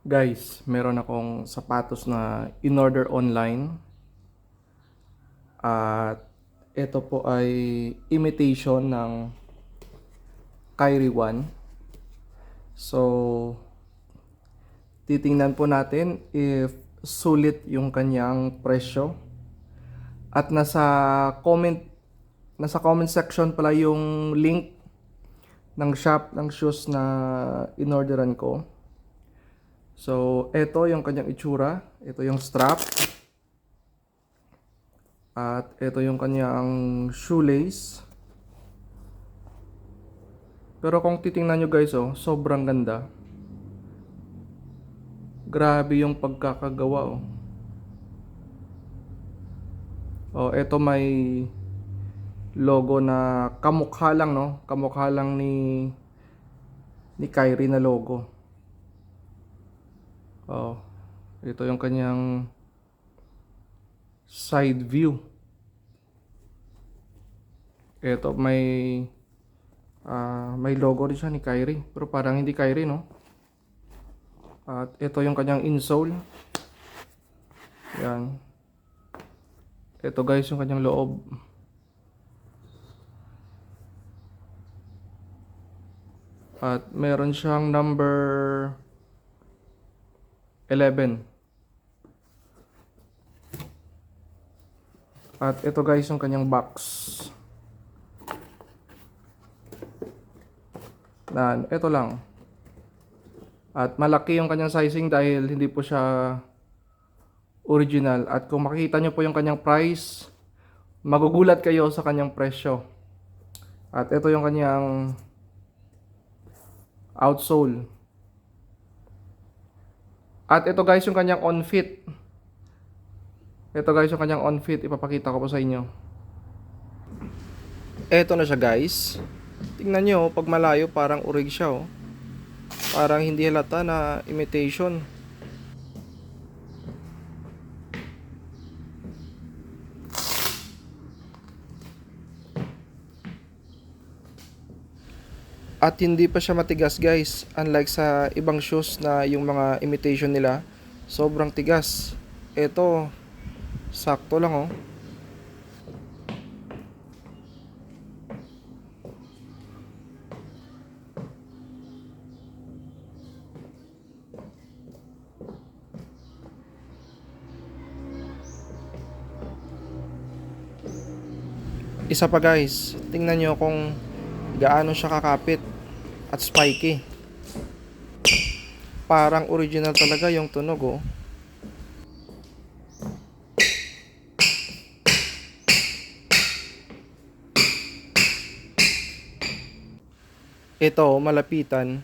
Guys, meron akong sapatos na in-order online at ito po ay imitation ng Kyrie 1. So, titingnan po natin if sulit yung kanyang presyo. At nasa comment section pala yung link ng shop ng shoes na in-orderan ko. So, ito yung kanyang itsura. Ito yung strap. At ito yung kanyang shoelace. Pero kung titingnan nyo guys, sobrang ganda. Grabe yung pagkakagawa. Ito may logo na kamukha lang, no? Kamukha lang ni Kyrie na logo. Ito yung kanyang side view. Ito may logo rin siya ni Kyrie, pero parang hindi Kyrie, no? At ito yung kanyang insole. Yan. Ito guys yung kanyang loob. At meron siyang number 11. At ito guys yung kanyang box. Ito lang. At malaki yung kanyang sizing dahil hindi po siya original. At kung makikita nyo po yung kanyang price, magugulat kayo sa kanyang presyo. At ito yung kanyang outsole. At ito guys yung kanyang on-fit. Ito guys yung kanyang on-fit. Ipapakita ko po sa inyo. Ito na siya guys. Tingnan nyo, pag malayo parang urig siya. Parang hindi halata na imitation. At hindi pa siya matigas guys. Unlike sa ibang shoes na yung mga imitation nila, sobrang tigas. Ito, sakto lang. Isa pa guys, tingnan nyo kung gaano siya kakapit at spiky. Parang original talaga yung tunog. Ito, malapitan,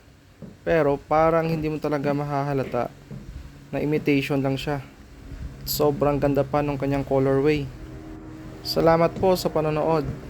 pero parang hindi mo talaga mahahalata na imitation lang siya. Sobrang ganda pa ng kanyang colorway. Salamat po sa panonood.